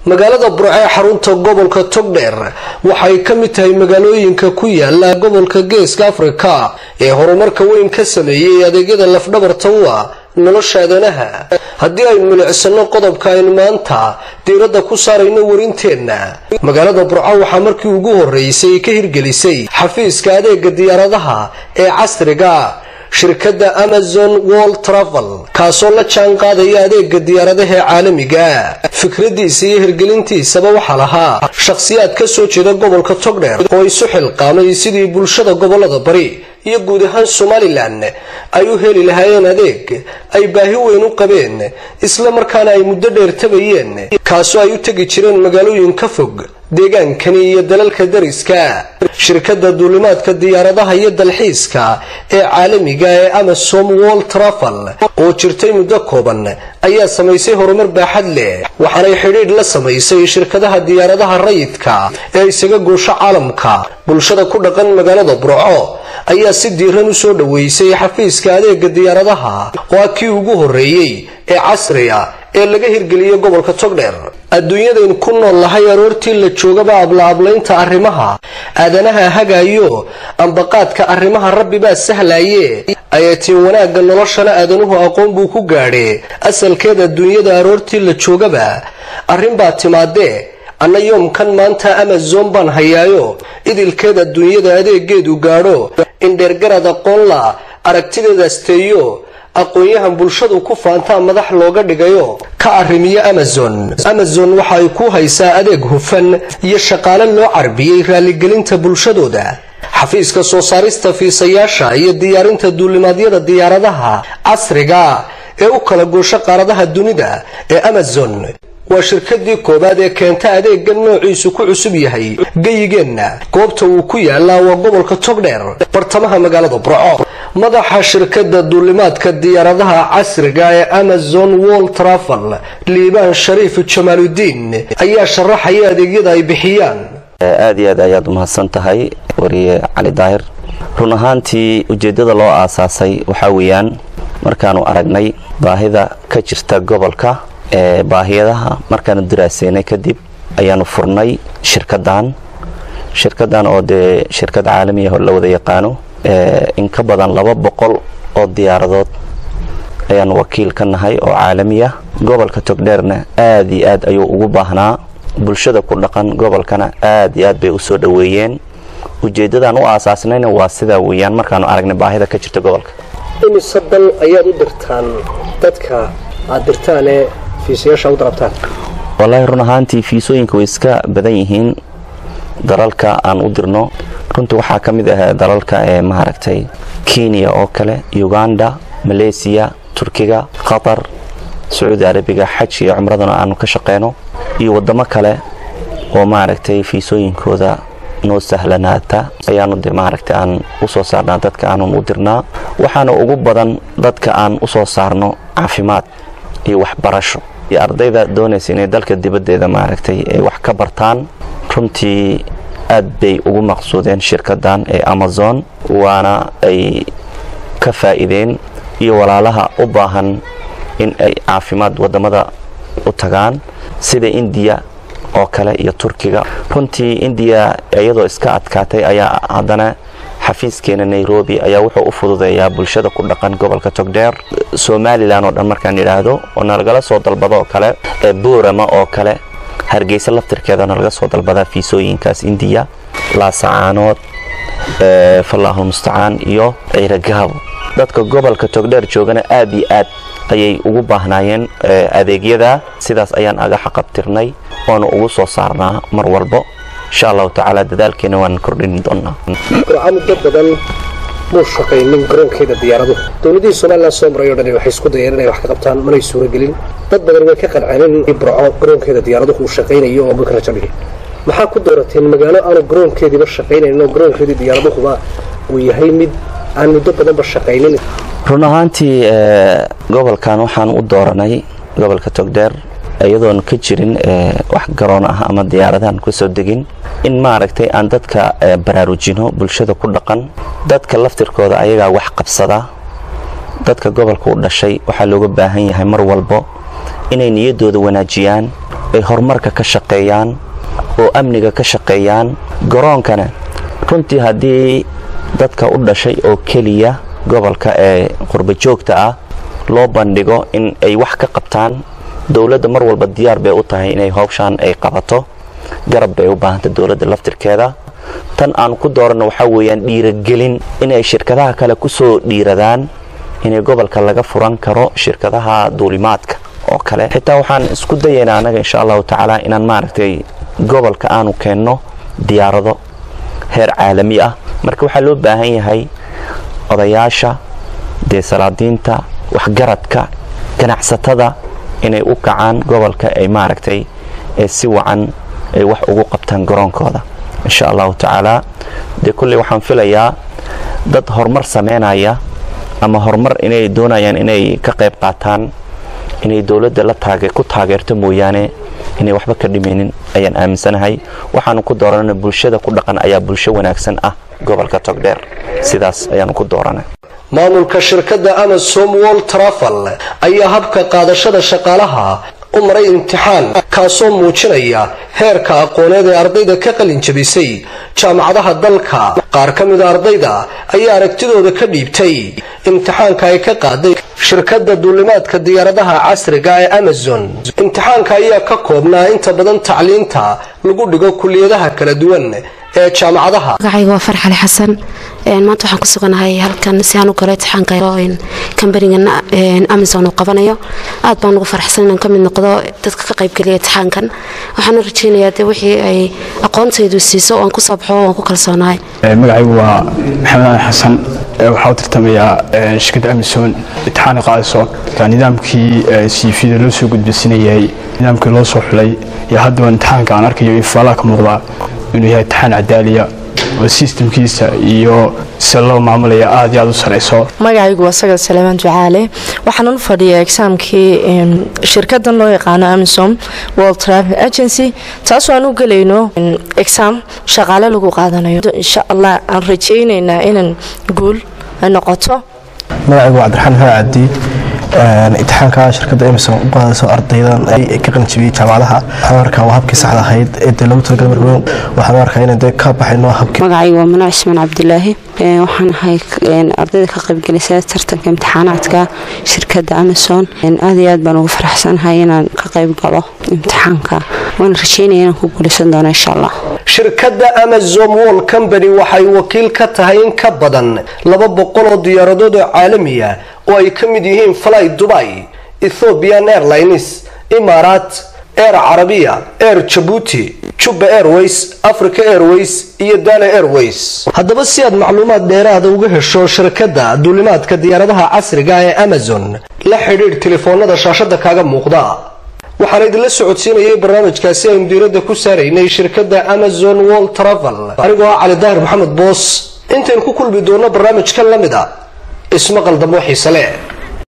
magaalada Burco ee xarunta gobolka Togdheer waxay ka mid tahay magaalooyinka ku yaala gobolka Geeska Afrika ee horumarka weyn ka sameeyay adeegyada lafdhabarta u ah nolosha aadanaha. haddii ay milicsano qodobka ay maanta diiradda ku saarayno warinteena, magaalada Burco waxaa markii ugu horeysay ka hirgelisay xafiiska adeega diyaaradaha ee casriga shirkadda Amazon World Travel kaasoo la jaan qaadaya adeega diyaaradaha caalamiga. fikradiisa iyo hirgelintiisaba waxa lahaa shakhsiyaad ka soo jeeda gobolka Togdheer oo isu xilqaamay sidii bulshada gobolada bari iyo guud ahaan Somaliland ay u heli lahaayeen adeeg ay baahi weyn u qabeen isla markaana ay muddo dheer tabayeen, kaasoo ay u tagi jireen magaalooyin ka fog deegaankani iyo dalalka dariska. shirkadda duulimaadka diyaaradaha iyo dalxiiska ee caalamiga ee Amazon World Travel oo jirtay muddo kooban ayaa samaysay horumar baaxad leh, waxaanay xidhiidh la samaysay shirkadaha diyaaradaha rayidka ee isaga goosha caalamka. bulshada ku dhaqan magaalada Burco ayaa si diiran u soo dhaweysay xafiiska adeega diyaaradaha oo kii ugu horeeyay ee casriga ee laga hirgeliyay gobolka Togdheer. adduunyadeen ku nool lahay aroortii la joogaba ablaablaynta arrimaha aadanaha hagaayo ambaqaadka arrimaha rabbi baa sahlaye ayatiin wanaagga noloshana aadanuhu aqoon buu ku gaadhay. asalkeeda adduunyada aroortii la joogaba arrin baa timaadee anna yoomkan maanta Amazon baan hayaayo idilkeeda adduunyada adeegeedu gaadho indheergarad aqoon la aragtideeda asteeyo aqoonyahan bulshadu ku faantaa madax looga dhigayo ka arrimiya Amazon waxa ay ku haysaa adeeg hufan iyo shaqaale loo carbiyay raaligelinta bulshadooda. xafiiska soo saarista fiisayaasha iyo diyaarinta duulimaadyada diyaaradaha casriga ee u kala goosha qaaradaha dunida ee Amazon waa shirkadii koobaad ee keenta adeeggan noociisu ku cusub yahay geyigeenna. goobta uu ku yaala waa gobolka Togdheer bartamaha magaalada Burco. madaxa shirkadda duulimaadka diyaaradaha casriga ee Amazon World Travel liibaan shariif jamaaludiin ayaa sharaxaya adeegyada ay bixiyaan. aad iyo aad ayaad u mahadsan tahay wariye cali daahir. run ahaantii ujeedada loo aasaasay waxa weeyaan markaanu aragnay baahida ka jirta gobolka baahiyadaha markaanu daraaseynay kadib ayaanu furnay shirkadan oo shirkad caalami ah oo la wada yaqaano in ka badan 200 oo diyaaradood ayaanu wakiil ka nahay oo caalami ah. gobolka Togdheerna aad iyo aad ayuu ugu baahnaa, bulshada ku dhaqan gobolkana aad iyo aad bay u soo dhaweeyeen. ujeedadan u aasaasnayna waa sida weeyaan markaanu aragnay baahida ka jirta gobolka. imisadal ayaad u dirtaan dadka aad dirtaane fiisayaasha u dalabtaan? wallahi run ahaantii fiisooyinka way iska badan yihiin dalalka aan u dirno. runtii waxaa ka mid ah dalalka maaragtay Kenya oo kale, Uganda, Malaysia, Turkiga, Qatar, Saudi Arabia, Hajj iyo Umradana aanu ka shaqeyno iyo wadamo kale oo maaragtay fiisooyinkooda noo sahlanaata ayaanu maaragtay aan u soo saarnaa dadka aanu u dirnaa. waxaana ugu badan dadka aan u soo saarno caafimaad iyo waxbarasho iyo ardayda doonaysa inay dalka dibadda maaragtay ay wax ka bartaan. runtii aad bay ugu maqsuudeen shirkadan ee Amazon, waana ay ka faa'iideen iyo walaalaha u baahan in ay caafimaad wadamada u tagaan sida India oo kale iyo Turkiga. runtii India iyadoo iska adkaatay ayaa haddana xafiiskeena Nairobi ayaa wuxuu u fududeeyaa bulshada ku dhaqan gobolka Togdheer. Somaliland oo dhan markaan yiraahdo oo nalagala soo dalbado oo kale Boorama oo kale, Hargeysa laftirkeeda nalaga soo dalbada fiisooyinkaas India, Laasacaanood, Fallahu musta'aan iyo Ciiragaabo. dadka gobolka Togdheer joogana aad iyo aad ayay ugu baahnaayeen adeegyada. sidaas ayaan aga xaqabtirnay oo ugu soo saarnaa mar walba. insha Allah ta'ala dadaalkeena waan kordhin doonaa. muddo badan muu shaqaynin garoonkeeda diyaaradu. dowladda Soomaaliland soo maray oo dhan waxay isku dayeen inay wax ka qabtaan manay suura gelin. dad badan way ka qanceen in Burco garoonkeeda diyaaradu uu shaqaynayo oo bukra jabay. maxaa ku doorateen magaalo aan garoonkeediba shaqaynayn oo garoonkeedii diyaaraduhuba uu yahay mid aan muddo badan ba shaqaynin? run ahaantii gobolkan waxaan u dooranay gobolka Togdheer ayadoon ka jirin wax garoon ah ama diyaaradahan ku soo degin in maaragtay aan dadka baraarujino bulshada ku dhaqan. dadka laftirkooda ayaga wax qabsada. dadka gobolka u dhashay waxa looga baahan yahay mar walba inay niyadooda wanaajiyaan ay horumarka ka shaqeeyaan oo amniga ka shaqeeyaan garoonkana runtii haddii dadka u dhashay oo keliya gobolka ee qurba joogta ah loo bandhigo in ay wax ka qabtaan dawladda mar walba diyaar bay u tahay inay hawshan ay qabato garab bay u baahantay dawladda laftirkeeda tan aan ku doorano waxa weeyaan dhiirigelin inay shirkadaha kale ku soo dhiiradaan inay gobolka laga furan karo shirkadaha duulimaadka oo kale xitaa waxaan isku dayaynaa anaga insha allahu tacaala inaan maaragtay gobolka aanu keenno diyaarado heer caalami ah marka waxaa loo baahan yahay odayaasha salaadiinta waxgaradka ganacsatada inay u kacaan gobolka ay maaragtay si wacan ay wax ugu qabtaan garoonkooda insha allahu tacaala kulli waxaan filayaa dad horumar sameynaya ama horumar inay doonayaan inay ka qayb qaataan inay dawladda la ku taageerto mooyaane inay waxba ka dhimaynin ayaan aaminsanahay waxaanu ku dooranay bulshada ku dhaqan ayaa bulsho wanaagsan ah gobolka Togdheer sidaas ayaanu ku dooranay maamulka shirkadda Amazon World Travel ayaa habka qaadashada shaqaalaha u maray imtixaan kaasoo muujinaya heerka aqooneed ee ardayda ka qalin jabisay jaamacadaha dalka qaar ka mid ah ardayda ayaa aragtidooda ka dhiibtay imtixaanka ay ka qaaday shirkadda duulimaadka diyaaradaha casriga ee Amazon imtixaanka ayaa ka koobnaa inta badan tacliinta lagu dhigo kulliyadaha kala duwan ee jaamacadaha magacaygu waa Farxale Xasan maanta waxaan ku suganahay halkan si aan u galay imtixaanka company-ga Amazon oo qabanayo aad baan ugu faraxsan inaan ka mid noqdo dadka ka qayb galay imtixaankan waxaan rajaynayaa wixii ay aqoontaydu siiso oo aan ku sabxo oo aan ku kalsoonahay magacaygu waa Maxamed Xasan waxaan tartamayaa shirkadda Amazon imtixaan qaadayso nidaamkii CV-da loo soo gudbinayay nidaamkii loo soo xulay iyo hadda imtixaanka aan arkayo ifaala ka muuqda inuu yahay imtixaan cadaaliya oo systemkiisa iyo salo maamulaya aad u sareyso magacaygu waa Sagal Salmaan Ducaale waxaan u fadhiyaa examkii shirkaddan loo yaqaan Amazon World Travel Agency taasoo aan u galayno exam shaqaale lagu qaadanayo insha Allah aan rajaynaynaa inaan guul noqoto magacaygu waa Cabdiraxmaan Haadi imtixaanka shirkadda Amazon u qaadayso ardaydan ay ka qalin jabiyay jaamacadaha waxaan waa habkii saxda ahayd ee lagu talagalay markaa waxaan arkaa in ay ka baxayno habkii magacaygu waa Manac Ismaan Cabdilaahi waxaan ahay ardayda ka qayb galaysa tartanka imtixaanaadka shirkadda Amazon aad iyo aad baan ugu faraxsanahay inaan ka qayb galo imtixaanka waan rajaynayaa inaan ku guuleysan doono insha Allah shirkadda Amazon World Company waxay wakiil ka tahay in ka badan 200 oo diyaaradood caalami ah oo ay ka mid yihiin Fly Dubai, Ethiopian Airlines, Emirates, Air Arabia, Air Djibouti, Juba Airways, Africa Airways iyo Dana Airways. haddaba si aad macluumaad dheeraad uga hesho shirkadda duulimaadka diyaaradaha casriga ee Amazon la xiriir telefoonada shaashada kaaga muuqda waxaan idin la socodsiinayay barnaamijkaasi aynu diiradda ku saaraynay shirkadda Amazon World Travel anigoo ah Cali Daahir Maxamed Boos intaan ku kulmi doono barnaamijkan lamida isma qaldamo xiiso leh